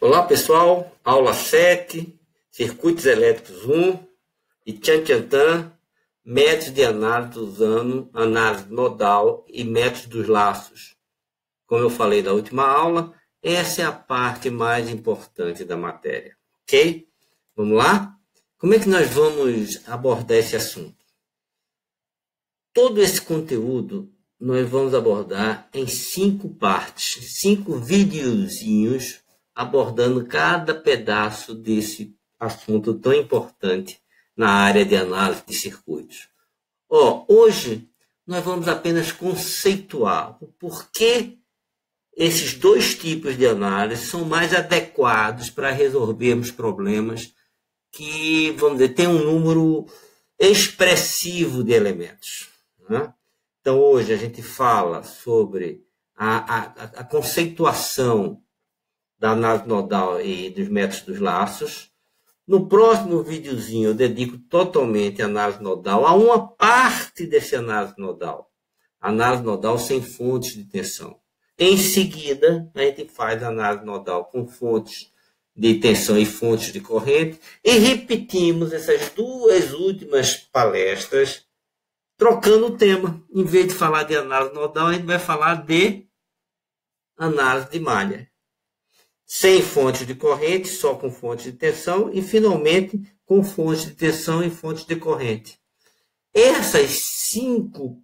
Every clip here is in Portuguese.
Olá pessoal, aula 7, circuitos elétricos 1 e tchan, métodos de análise usando análise nodal e métodos dos laços. Como eu falei na última aula, essa é a parte mais importante da matéria, ok? Vamos lá? Como é que nós vamos abordar esse assunto? Todo esse conteúdo nós vamos abordar em 5 partes, 5 videozinhos, abordando cada pedaço desse assunto tão importante na área de análise de circuitos. Hoje nós vamos apenas conceituar o porquê esses dois tipos de análise são mais adequados para resolvermos problemas que, vamos dizer, tem um número expressivo de elementos, né? Então, hoje a gente fala sobre a conceituação da análise nodal e dos métodos dos laços. No próximo videozinho eu dedico totalmente a análise nodal a uma parte desse análise nodal sem fontes de tensão. Em seguida, a gente faz a análise nodal com fontes de tensão e fontes de corrente e repetimos essas duas últimas palestras trocando o tema. Em vez de falar de análise nodal, a gente vai falar de análise de malha. Sem fontes de corrente, só com fontes de tensão e, finalmente, com fontes de tensão e fontes de corrente. Esses 5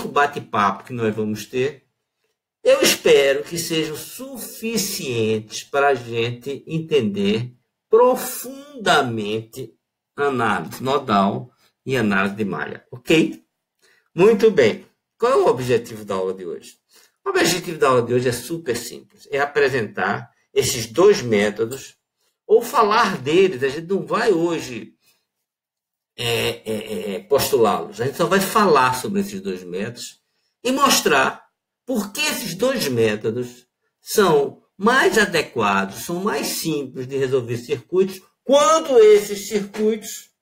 bate-papos que nós vamos ter, eu espero que sejam suficientes para a gente entender profundamente análise nodal e análise de malha, ok? Muito bem. Qual é o objetivo da aula de hoje? O objetivo da aula de hoje é super simples. É apresentar esses dois métodos ou falar deles. A gente não vai hoje postulá-los. A gente só vai falar sobre esses dois métodos e mostrar por que esses dois métodos são mais adequados, são mais simples de resolver circuitos quando esses circuitos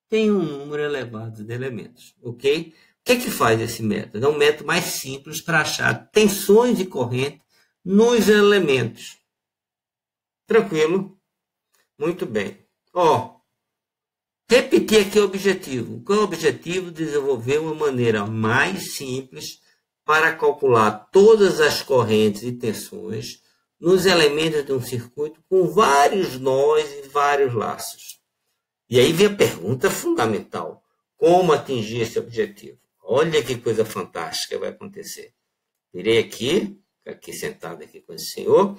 têm um número elevado de elementos, ok? O que faz esse método? É um método mais simples para achar tensões e corrente nos elementos. Tranquilo? Muito bem. Repetir aqui o objetivo. Qual é o objetivo? Desenvolver uma maneira mais simples para calcular todas as correntes e tensões nos elementos de um circuito com vários nós e vários laços. E aí vem a pergunta fundamental. Como atingir esse objetivo? Olha que coisa fantástica vai acontecer. Virei aqui sentado aqui com esse senhor.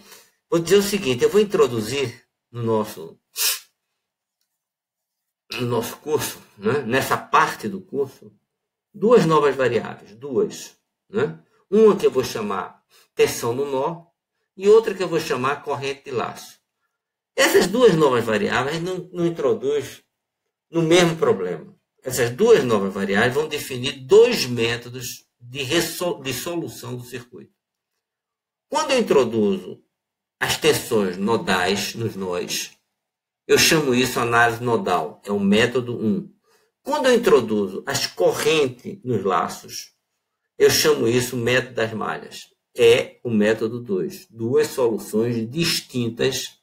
Vou dizer o seguinte, eu vou introduzir no nosso curso, né, nessa parte do curso, 2 novas variáveis. Né? Uma que eu vou chamar tensão no nó e outra que eu vou chamar corrente de laço. Essas 2 novas variáveis não introduzem no mesmo problema. Essas 2 novas variáveis vão definir 2 métodos de solução do circuito. Quando eu introduzo as tensões nodais nos nós, eu chamo isso análise nodal, é o método 1. Quando eu introduzo as correntes nos laços, eu chamo isso método das malhas, é o método 2. 2 soluções distintas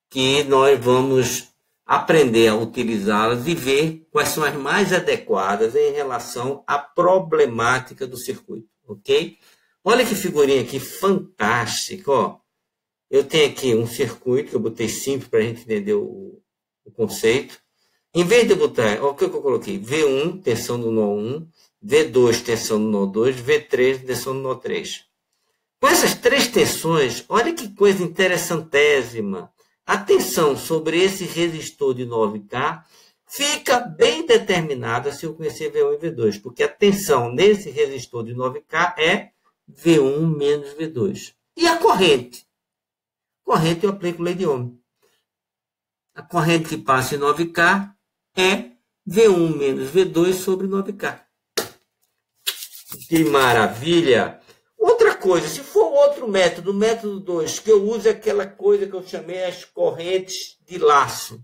que nós vamos aprender a utilizá-las e ver quais são as mais adequadas em relação à problemática do circuito, ok? Olha que figurinha aqui fantástica, Eu tenho aqui um circuito que eu botei simples para a gente entender o conceito. Em vez de botar, o que eu coloquei? V1, tensão no nó 1, V2, tensão no nó 2, V3, tensão no nó 3. Com essas 3 tensões, olha que coisa interessantésima. A tensão sobre esse resistor de 9K fica bem determinada se eu conhecer V1 e V2, porque a tensão nesse resistor de 9K é V1 menos V2. E a corrente? Corrente eu aplico lei de Ohm. A corrente que passa em 9K é V1 menos V2 sobre 9K. Que maravilha! Outra coisa, se for outro método, o método 2, que eu uso aquela coisa que eu chamei as correntes de laço.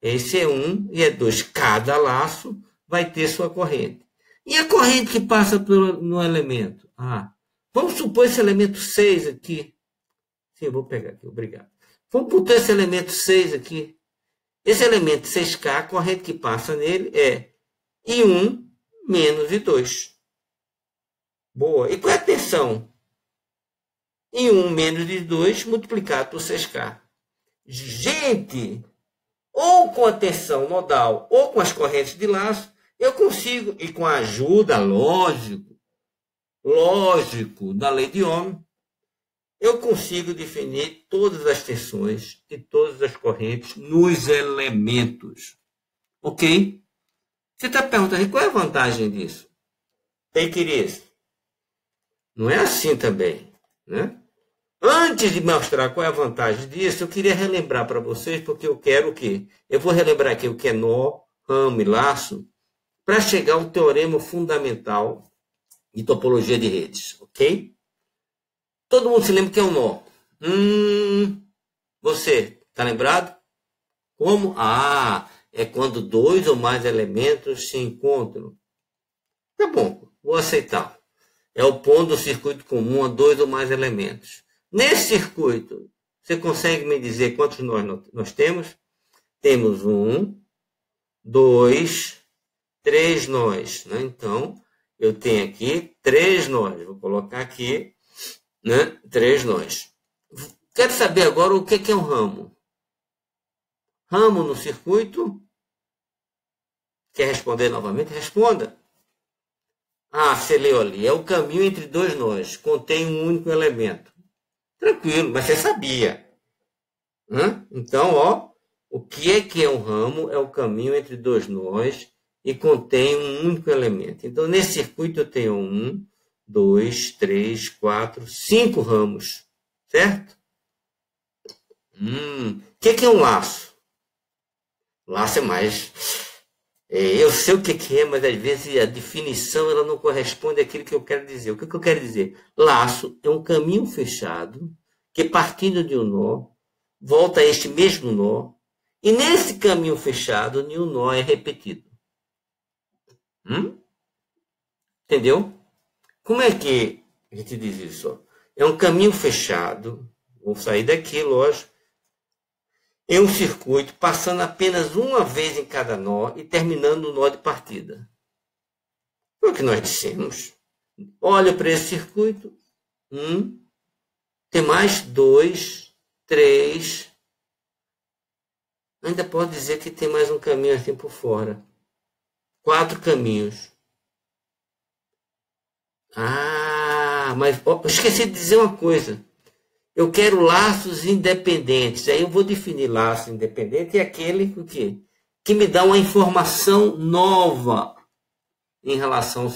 Esse é 1 e é 2. Cada laço vai ter sua corrente. E a corrente que passa no elemento? Vamos supor esse elemento 6 aqui. Sim, eu vou pegar aqui, obrigado. Vamos botar esse elemento 6 aqui. Esse elemento 6K, a corrente que passa nele é I1 menos I2. Boa. E qual é a tensão? I1 menos I2 multiplicado por 6K. Gente, ou com a tensão nodal ou com as correntes de laço, eu consigo, e com a ajuda, lógico, da lei de Ohm, eu consigo definir todas as tensões e todas as correntes nos elementos. Ok? Você está perguntando, qual é a vantagem disso? Take it easy. Não é assim também, né? Antes de mostrar qual é a vantagem disso, eu queria relembrar para vocês, porque eu quero o quê? Eu vou relembrar aqui o que é nó, ramo e laço, para chegar ao teorema fundamental de topologia de redes, ok? Todo mundo se lembra que é um nó. Você, está lembrado? Como? É quando dois ou mais elementos se encontram. Tá bom, vou aceitar. É o ponto do circuito comum a dois ou mais elementos. Nesse circuito, você consegue me dizer quantos nós temos? Temos 1, 2, 3 nós. Né? Então, eu tenho aqui 3 nós. Vou colocar aqui, né? 3 nós. Quero saber agora o que é um ramo. Ramo no circuito. Quer responder novamente? Responda. Você leu ali. É o caminho entre dois nós. Contém um único elemento. Tranquilo, mas você sabia. Então, o que é um ramo? É o caminho entre dois nós e contém um único elemento. Então, nesse circuito eu tenho 1, 2, 3, 4, 5 ramos. Certo? O que é um laço? Laço é mais... eu sei o que é, mas às vezes a definição ela não corresponde àquilo que eu quero dizer. O que eu quero dizer? Laço é um caminho fechado que, partindo de um nó, volta a este mesmo nó, e nesse caminho fechado, nenhum nó é repetido. Entendeu? Como é que a gente diz isso? É um caminho fechado, vou sair daqui, lógico, em um circuito, passando apenas uma vez em cada nó e terminando no nó de partida. Foi o que nós dissemos. Olha para esse circuito. Tem mais 2, 3. Ainda pode dizer que tem mais um caminho assim por fora. 4 caminhos. Mas eu esqueci de dizer uma coisa. Eu quero laços independentes. Aí eu vou definir laço independente, é aquele que me dá uma informação nova em relação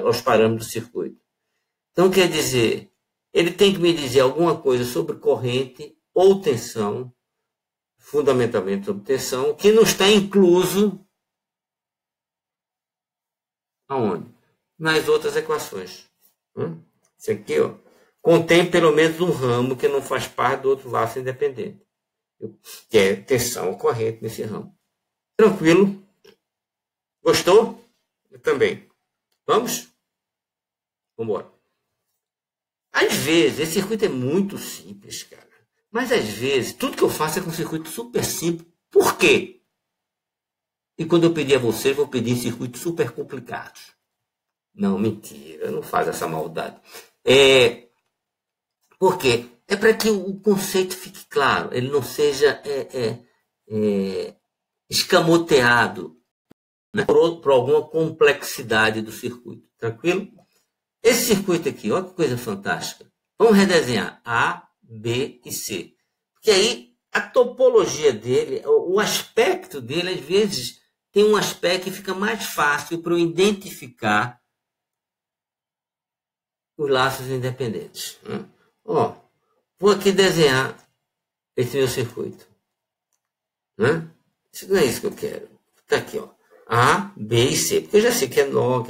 aos parâmetros do circuito. Então, quer dizer, ele tem que me dizer alguma coisa sobre corrente ou tensão, fundamentalmente sobre tensão, que não está incluso aonde? Nas outras equações. Isso aqui, contém pelo menos um ramo que não faz parte do outro laço independente. Que é tensão ou corrente nesse ramo. Tranquilo? Gostou? Eu também. Vamos? Vamos embora. Às vezes, esse circuito é muito simples, cara. Mas às vezes, tudo que eu faço é com um circuito super simples. Por quê? E quando eu pedir a vocês, vou pedir circuitos super complicados. Não, mentira. Não faz essa maldade. Por quê? É para que o conceito fique claro. Ele não seja escamoteado, né, por alguma complexidade do circuito. Tranquilo? Esse circuito aqui, olha que coisa fantástica. Vamos redesenhar A, B e C. Porque aí a topologia dele, o aspecto dele, às vezes, tem um aspecto que fica mais fácil para eu identificar os laços independentes. Vou aqui desenhar esse meu circuito. Isso não é isso que eu quero. Está aqui, A, B e C. Porque eu já sei que é nó.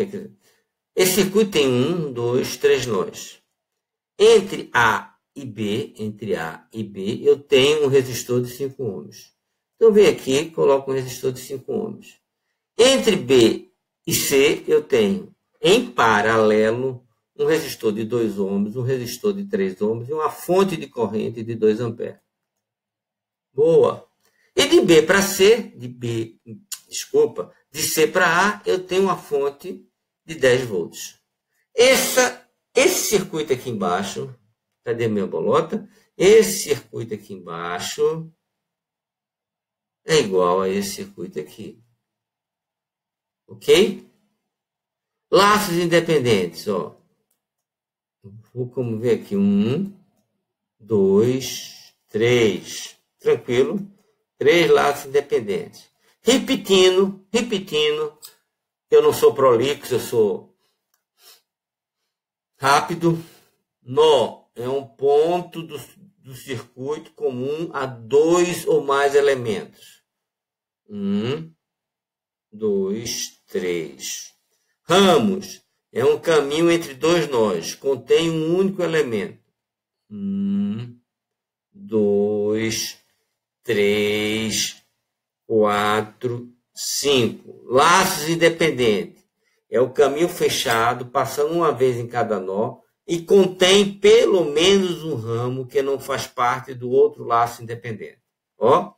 Esse circuito tem 1, 2, 3 nós. Entre A e B, eu tenho um resistor de 5 ohms. Então, eu venho aqui e coloco um resistor de 5 ohms. Entre B E C, eu tenho em paralelo um resistor de 2 ohms, um resistor de 3 ohms e uma fonte de corrente de 2 amperes. Boa! E de B para C, de C para A, eu tenho uma fonte de 10 volts. Esse circuito aqui embaixo, cadê minha bolota? Esse circuito aqui embaixo é igual a esse circuito aqui. Ok? Laços independentes, ó. Vamos ver aqui. 1, 2, 3. Tranquilo? 3 laços independentes. Repetindo. Eu não sou prolixo, eu sou rápido. Nó é um ponto do circuito comum a 2 ou mais elementos. 1, 2, 3. Ramos é um caminho entre 2 nós. Contém um único elemento. 1, 2, 3, 4, 5. Laços independentes. É o caminho fechado, passando uma vez em cada nó, e contém pelo menos um ramo que não faz parte do outro laço independente. Ó,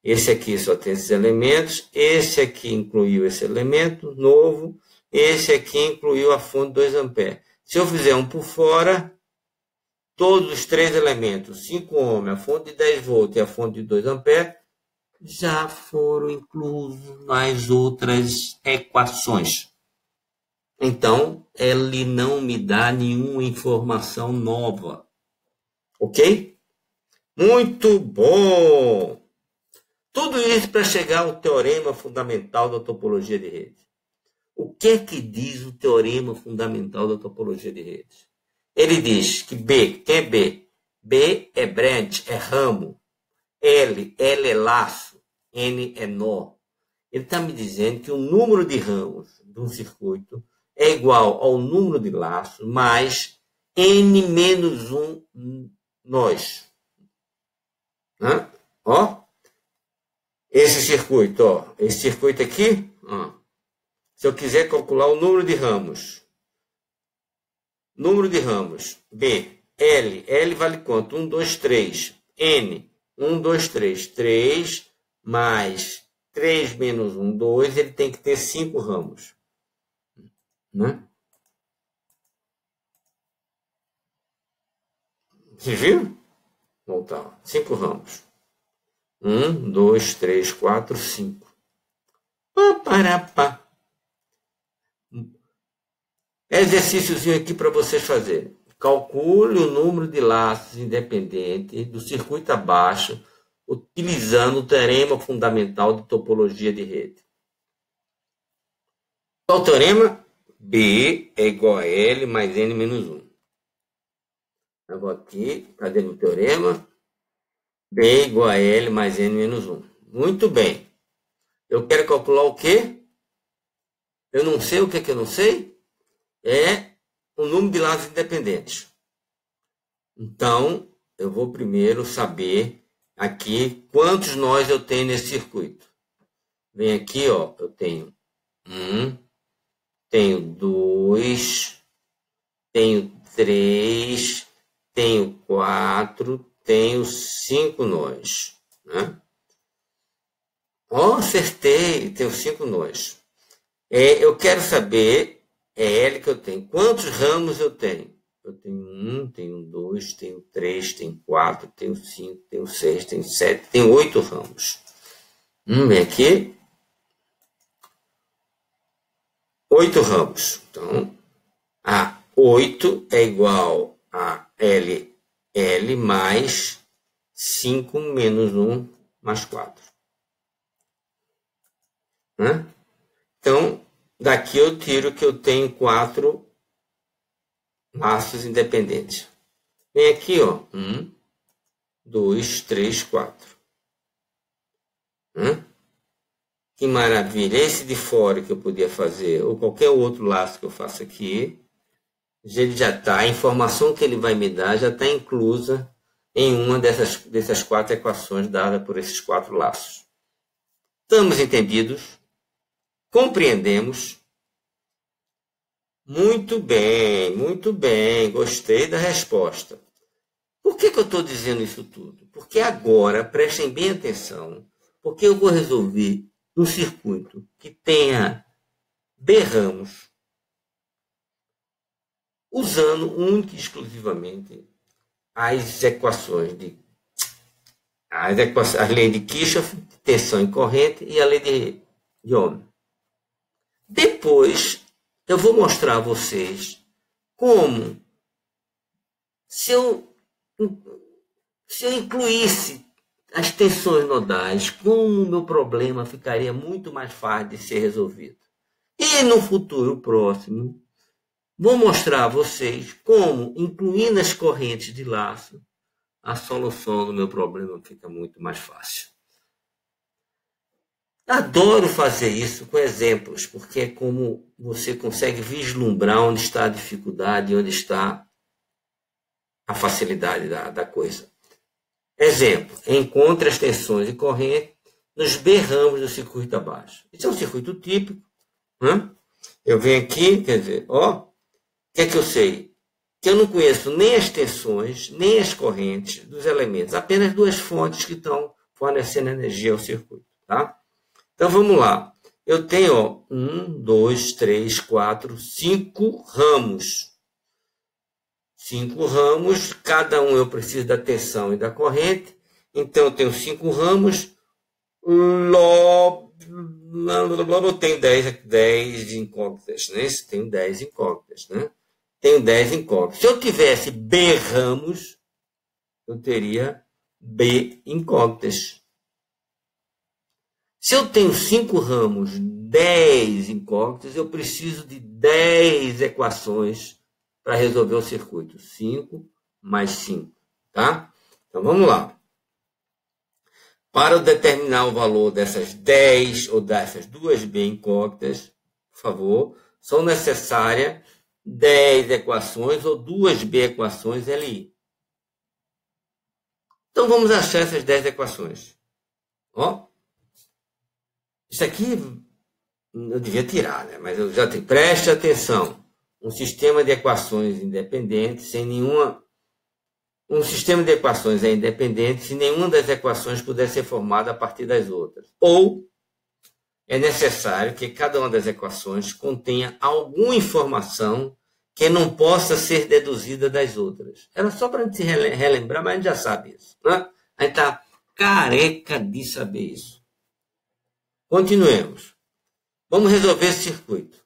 esse aqui só tem esses elementos, esse aqui incluiu esse elemento novo, esse aqui incluiu a fonte de 2 amperes. Se eu fizer um por fora, todos os 3 elementos, 5 ohms, a fonte de 10 volts e a fonte de 2 amperes, já foram inclusos nas outras equações. Então, ele não me dá nenhuma informação nova. Ok? Muito bom! Tudo isso para chegar ao teorema fundamental da topologia de rede. O que é que diz o teorema fundamental da topologia de redes? Ele diz que B, quem é B? B é branch, é ramo. L é laço. N é nó. Ele está me dizendo que o número de ramos de um circuito é igual ao número de laços mais N menos 1 nós. Ó. Esse circuito aqui, se eu quiser calcular o número de ramos, B, L vale quanto? 1, 2, 3, N, 1, 2, 3, 3 mais 3 menos 1, 2, ele tem que ter 5 ramos. Né? Você viu? Voltar. 5 ramos. 1, 2, 3, 4, 5. Pá. Exercíciozinho aqui para vocês fazerem. Calcule o número de laços independentes do circuito abaixo, utilizando o teorema fundamental de topologia de rede. Qual o teorema? B é igual a L mais N menos 1. Eu vou aqui, cadê o teorema? B é igual a L mais N menos 1. Muito bem. Eu quero calcular o quê? Eu não sei o que é que eu não sei? É o número de laços independentes. Então, eu vou primeiro saber aqui quantos nós eu tenho nesse circuito. Vem aqui, ó, eu tenho 1, tenho 2, tenho 3, tenho 4, tenho 5 nós. Né? Ó, acertei, tenho 5 nós. Eu quero saber, é L que eu tenho. Quantos ramos eu tenho? Eu tenho 1, tenho 2, tenho 3, tenho 4, tenho 5, tenho 6, tenho 7, tenho 8 ramos. Vem aqui. 8 ramos. Então, a 8 é igual a L mais 5 menos 1 mais 4. Né? Então, daqui eu tiro que eu tenho 4 laços independentes. Vem aqui, ó. 1, 2, 3, 4. Que maravilha. Esse de fora que eu podia fazer, ou qualquer outro laço que eu faço aqui, ele já está, a informação que ele vai me dar já está inclusa em uma dessas 4 equações dadas por esses 4 laços. Estamos entendidos? Compreendemos? muito bem, gostei da resposta. Por que eu estou dizendo isso tudo? Porque agora, prestem bem atenção, porque eu vou resolver um circuito que tenha B ramos, usando única e exclusivamente as equações a lei de Kirchhoff, tensão e corrente, e a lei de Ohm. Depois, eu vou mostrar a vocês como, se eu incluísse as tensões nodais, como o meu problema ficaria muito mais fácil de ser resolvido. E no futuro próximo, vou mostrar a vocês como, incluindo as correntes de laço, a solução do meu problema fica muito mais fácil. Adoro fazer isso com exemplos, porque é como você consegue vislumbrar onde está a dificuldade e onde está a facilidade da coisa. Exemplo, encontre as tensões e corrente nos B ramos do circuito abaixo. Isso é um circuito típico. Né? Eu venho aqui, quer dizer, o que é que eu sei? Que eu não conheço nem as tensões, nem as correntes dos elementos, apenas duas fontes que estão fornecendo energia ao circuito. Tá? Então vamos lá. Eu tenho 1, 2, 3, 4, 5 ramos. 5 ramos, cada um eu preciso da tensão e da corrente. Então eu tenho 5 ramos. Eu tenho 10 incógnitas, né? Tenho 10 incógnitas, né? Tenho 10 incógnitas. Se eu tivesse B ramos, eu teria B incógnitas. Se eu tenho 5 ramos, 10 incógnitas, eu preciso de 10 equações para resolver o circuito. 5 mais 5, tá? Então, vamos lá. Para determinar o valor dessas 10 ou dessas duas B incógnitas, por favor, são necessárias 10 equações ou 2 B equações LI. Então, vamos achar essas 10 equações. Ó. Isso aqui eu devia tirar, né? Mas eu já tenho. Preste atenção. Um sistema de equações independentes sem nenhuma. Um sistema de equações é independente se nenhuma das equações puder ser formada a partir das outras. Ou é necessário que cada uma das equações contenha alguma informação que não possa ser deduzida das outras. Era só para a gente se relembrar, mas a gente já sabe isso. Né? A gente está careca de saber isso. Continuemos. Vamos resolver esse circuito.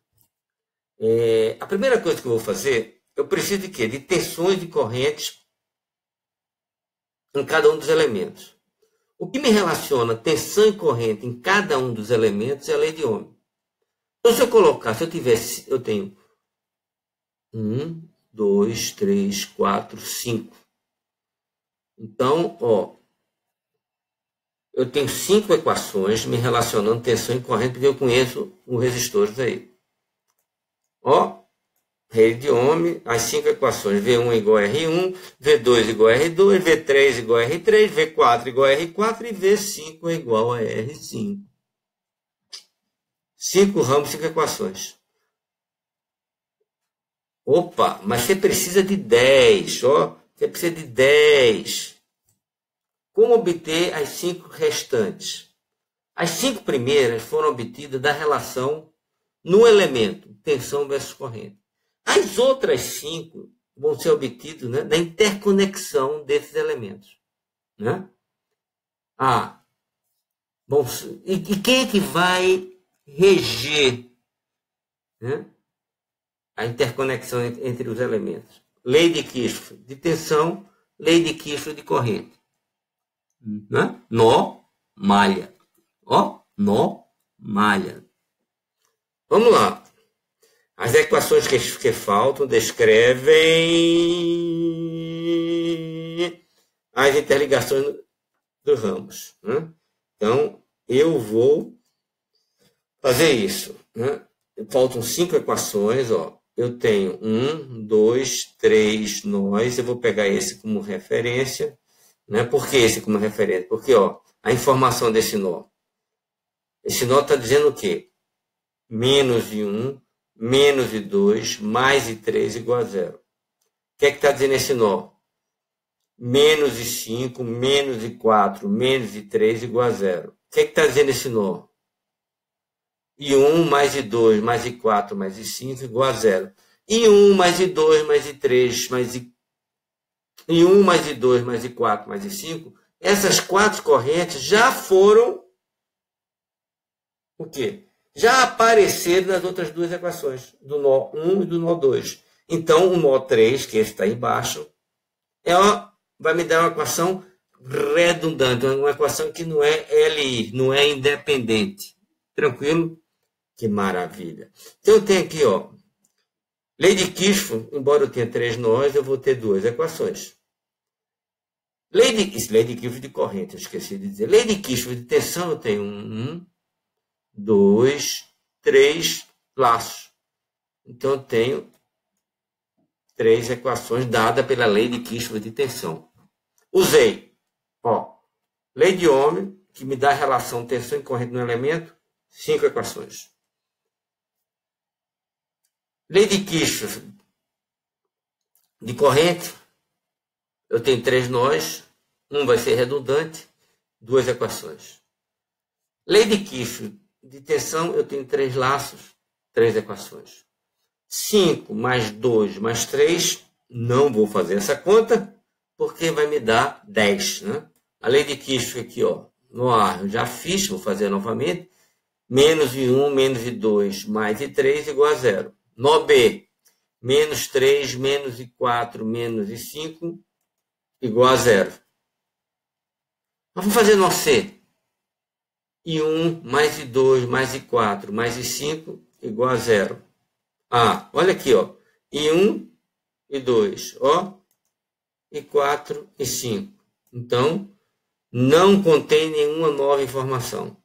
A primeira coisa que eu vou fazer, eu preciso de quê? De tensões de correntes em cada um dos elementos. O que me relaciona tensão e corrente em cada um dos elementos é a lei de Ohm. Então, eu tenho 1, 2, 3, 4, 5. Então, eu tenho 5 equações me relacionando tensão e corrente, porque eu conheço os resistores aí. Rede de Ohm, as 5 equações, V1 igual a R1, V2 igual a R2, V3 igual a R3, V4 igual a R4 e V5 é igual a R5. 5 ramos, 5 equações. Opa, mas você precisa de 10, você precisa de 10. Como obter as 5 restantes? As 5 primeiras foram obtidas da relação no elemento, tensão versus corrente. As outras 5 vão ser obtidas, né, da interconexão desses elementos. Né? E quem é que vai reger, né, a interconexão entre os elementos? Lei de Kirchhoff de tensão, lei de Kirchhoff de corrente. Né? Nó, malha. Nó, malha. Vamos lá. As equações que faltam descrevem as interligações dos ramos. Né? Então, eu vou fazer isso. Né? Faltam 5 equações. Eu tenho 1, 2, 3 nós. Eu vou pegar esse como referência. Né? Por que esse como referência? Porque a informação desse nó. Esse nó está dizendo o quê? Menos de 1, menos I2 mais I3 igual a zero. O que é que está dizendo esse nó? Menos I5 menos I4 menos I3 igual a zero. O que é que está dizendo esse nó? I1 mais I2 mais I4 mais I5 igual a zero. I1 mais I2 mais I3 mais I1 mais I2 mais I4 mais I5, essas quatro correntes já foram o quê? Já apareceram nas outras duas equações, do nó 1 e do nó 2. Então, o nó 3, que esse está aí embaixo, vai me dar uma equação redundante, uma equação que não é LI, não é independente. Tranquilo? Que maravilha. Então, eu tenho aqui, ó, lei de Kirchhoff, embora eu tenha 3 nós, eu vou ter duas equações. Lei de Kirchhoff de corrente, eu esqueci de dizer. Lei de Kirchhoff de tensão, eu tenho 2, 3 laços. Então, eu tenho 3 equações dadas pela lei de Kirchhoff de tensão. Usei, ó, lei de Ohm, que me dá a relação tensão e corrente no elemento, 5 equações. Lei de Kirchhoff de corrente, eu tenho 3 nós, um vai ser redundante, 2 equações. Lei de Kirchhoff de tensão, eu tenho 3 laços, 3 equações. 5 mais 2 mais 3, não vou fazer essa conta, porque vai me dar 10. Né? A lei de Kirchhoff aqui, ó, no A, eu já fiz, vou fazer novamente. Menos I1 menos I2 mais I3 igual a zero. No B, menos 3 menos I4 menos I5 igual a zero. Mas vamos fazer no C. I1 mais I2 mais I4 mais I5 igual a zero. Ah, olha aqui, ó. I1, I2, ó. I4 e 5. Então, não contém nenhuma nova informação.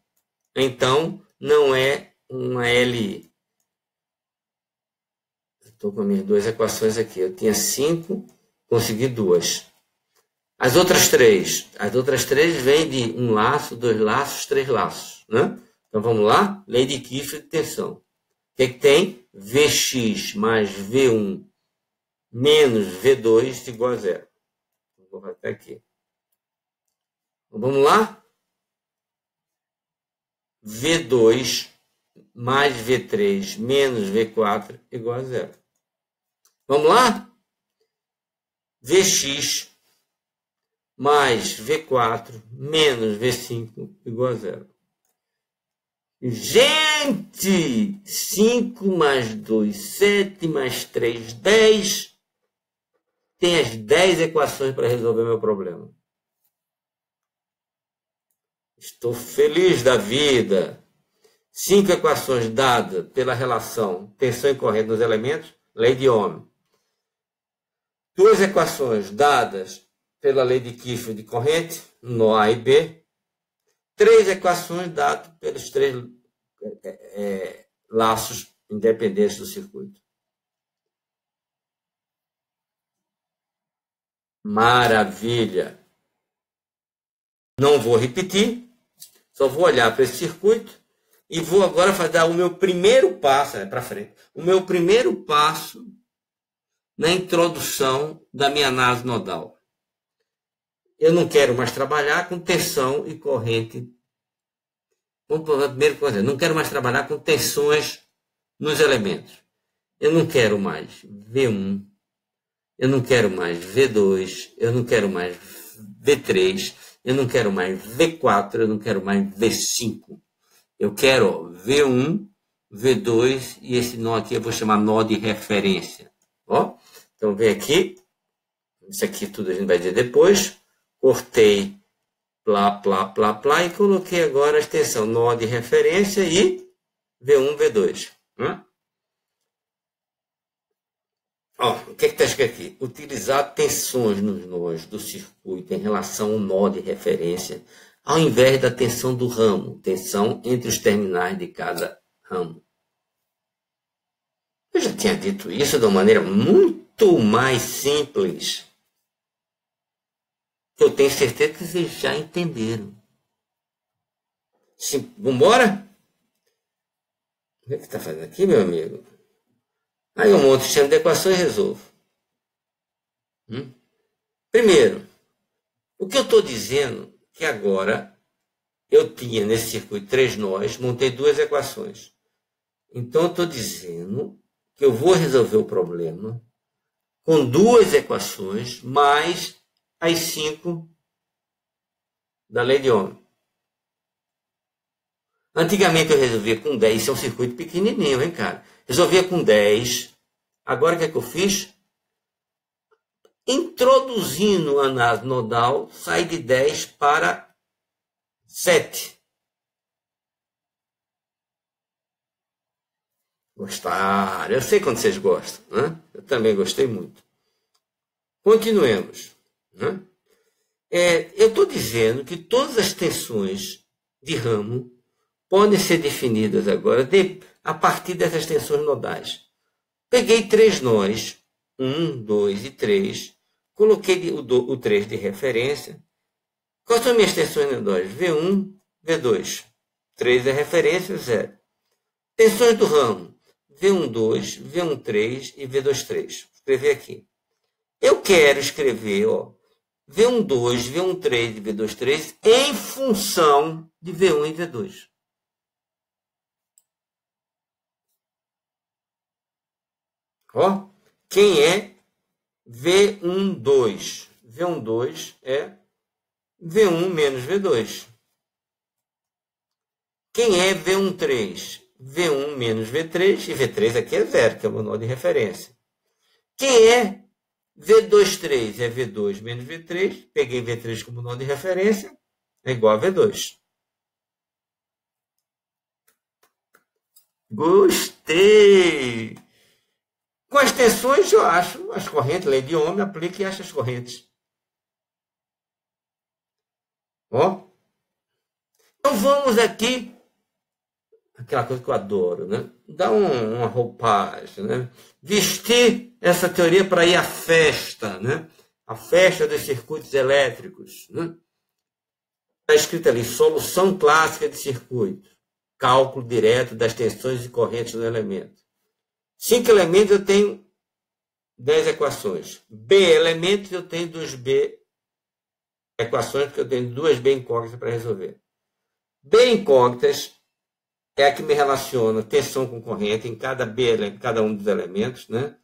Então, não é uma LI. Estou com as minhas duas equações aqui. Eu tinha 5, consegui 2. As outras três vêm de um laço, 2 laços, 3 laços. Né? Então, vamos lá? Lei de Kirchhoff de tensão. O que é que tem? Vx mais V1 menos V2 igual a zero. Vou até aqui. Então, vamos lá? V2 mais V3 menos V4 igual a zero. Vamos lá? Vx mais V4 menos V5 igual a zero. Gente! 5 mais 2, 7 mais 3, 10. Tem as 10 equações para resolver meu problema. Estou feliz da vida. 5 equações dadas pela relação tensão e corrente nos elementos, lei de Ohm. 2 equações dadas pela lei de Kirchhoff de corrente, no A e B. 3 equações dadas pelos 3 laços independentes do circuito. Maravilha! Não vou repetir, só vou olhar para esse circuito e vou agora fazer o meu primeiro passo, para frente, o meu primeiro passo na introdução da minha análise nodal. Eu não quero mais trabalhar com tensão e corrente. Vamos para a primeira coisa. Não quero mais trabalhar com tensões nos elementos. Eu não quero mais V1. Eu não quero mais V2. Eu não quero mais V3. Eu não quero mais V4. Eu não quero mais V5. Eu quero ó, V1, V2 e esse nó aqui eu vou chamar nó de referência. Ó, então vem aqui. Isso aqui tudo a gente vai dizer depois. Cortei plá, plá, plá, plá e coloquei agora a extensão nó de referência e V1, V2. Ó, o que está escrito aqui? Utilizar tensões nos nós do circuito em relação ao nó de referência, ao invés da tensão do ramo, tensão entre os terminais de cada ramo. Eu já tinha dito isso de uma maneira muito mais simples. Eu tenho certeza que vocês já entenderam. Vamos embora? O que você está fazendo aqui, meu amigo? Aí eu monto o sistema de equações e resolvo. Primeiro, o que eu estou dizendo que agora eu tinha nesse circuito 3 nós, montei 2 equações. Então eu estou dizendo que eu vou resolver o problema com 2 equações mais as 5 da lei de Ohm. Antigamente eu resolvia com 10, isso é um circuito pequenininho, hein, cara? Resolvia com 10. Agora o que é que eu fiz? Introduzindo a análise nodal, sai de 10 para 7. Gostaram. Eu sei quando vocês gostam, né? Eu também gostei muito. Continuemos. Né? Eu estou dizendo que todas as tensões de ramo podem ser definidas agora a partir dessas tensões nodais. Peguei 3 nós, 1, 2 e 3, coloquei o 3 de referência. Quais são minhas tensões nodais? V1, V2. 3 é referência, 0. Tensões do ramo, V12, V13 e V23. Vou escrever aqui. Eu quero escrever V12, V13 e V23 em função de V1 e V2. Quem é V12? V12 é V1 menos V2. Quem é V13? V1 menos V3, e V3 aqui é 0, que é o meu nó de referência. Quem é V23? É V2 menos V3, peguei V3 como nó de referência, é igual a V2. Gostei! Com as tensões, eu acho as correntes, lei de Ohm, aplica e acha as correntes. Então vamos aqui, aquela coisa que eu adoro, né? Dar uma roupagem, né? Vestir essa teoria para ir à festa, né? A festa dos circuitos elétricos, né? Está escrito ali, solução clássica de circuito, cálculo direto das tensões e correntes do elemento. 5 elementos eu tenho 10 equações. B elementos eu tenho 2B equações, porque eu tenho 2B incógnitas para resolver. B incógnitas é a que me relaciona tensão com corrente em cada um dos elementos, né?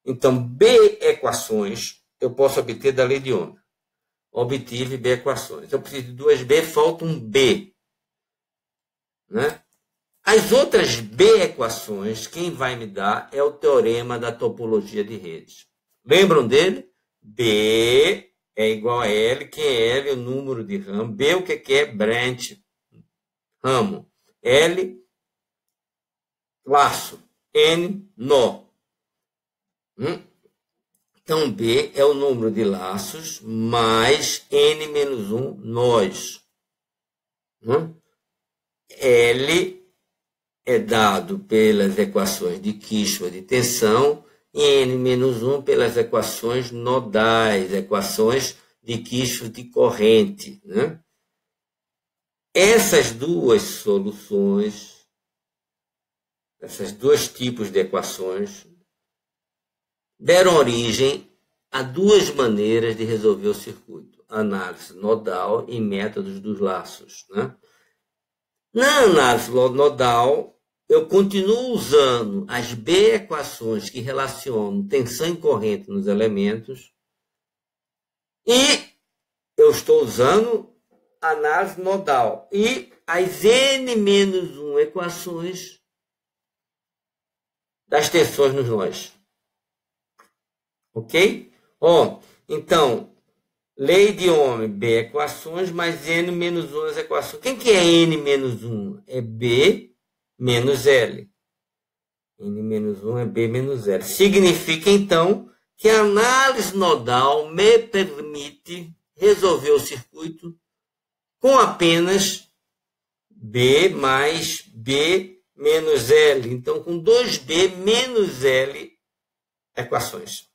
Então, B equações eu posso obter da lei de Ohm. Obtive B equações. Eu preciso de 2B, falta um B. Né? As outras B equações, quem vai me dar é o teorema da topologia de redes. Lembram dele? B é igual a L. Quem é L? O número de ramo. B o que é? Branch. Ramo. L, laço. N, nó. Então, B é o número de laços mais N menos 1 nós. L é dado pelas equações de Kirchhoff de tensão e N-1 pelas equações nodais, equações de Kirchhoff de corrente. Né? Essas duas soluções, esses dois tipos de equações, deram origem a 2 maneiras de resolver o circuito. Análise nodal e métodos dos laços. Né? Na análise nodal, eu continuo usando as B equações que relacionam tensão e corrente nos elementos e eu estou usando análise nodal e as N-1 equações das tensões nos nós. Ok? Então, lei de Ohm, B equações mais N-1 as equações. Quem que é N-1? É B menos L. N-1 é B menos L. Significa, então, que a análise nodal me permite resolver o circuito com apenas B mais B menos L. Então, com 2B menos L equações.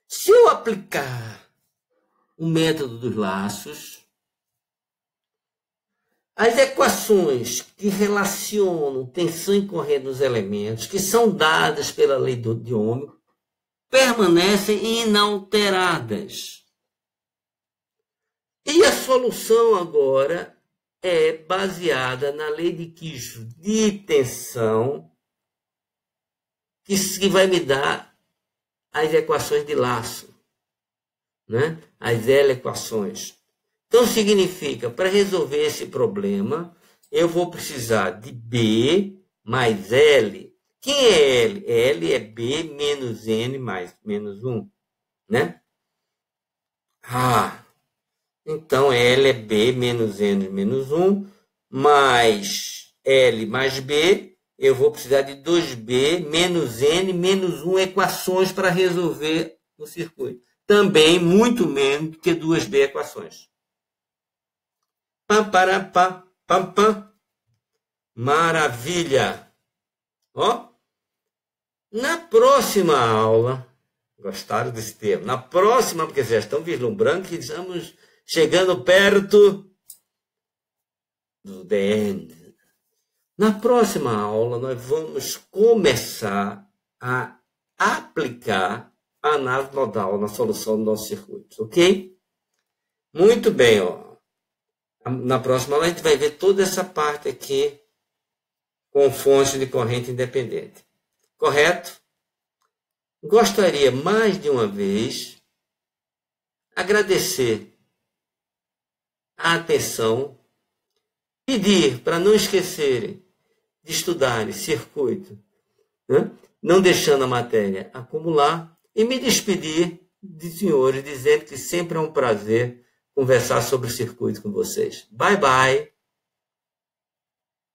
Se eu aplicar o método dos laços, As equações que relacionam tensão e corrente nos elementos, que são dadas pela lei de Ohm, permanecem inalteradas. E a solução agora é baseada na lei de Kirchhoff de tensão, que vai me dar as equações de laço, né? As L-equações. Então, significa, para resolver esse problema, eu vou precisar de B mais L. Quem é L? L é B menos N mais menos 1, né? Então L é B menos N menos 1, mais L mais B. Eu vou precisar de 2B menos N menos 1 equações para resolver o circuito. Também muito menos que 2B equações. Pam, para, pam, pam, pam. Maravilha! Ó, na próxima aula, gostaram desse termo? Na próxima, porque vocês já estão vislumbrando que estamos chegando perto do the end. Na próxima aula, nós vamos começar a aplicar a análise nodal na solução dos nossos circuitos, ok? Muito bem, ó. Na próxima aula, a gente vai ver toda essa parte aqui com fonte de corrente independente. Correto? Gostaria, mais de uma vez, agradecer a atenção, pedir para não esquecerem de estudarem circuito, né? Não deixando a matéria acumular, e me despedir de senhores, dizendo que sempre é um prazer conversar sobre o circuito com vocês. Bye, bye!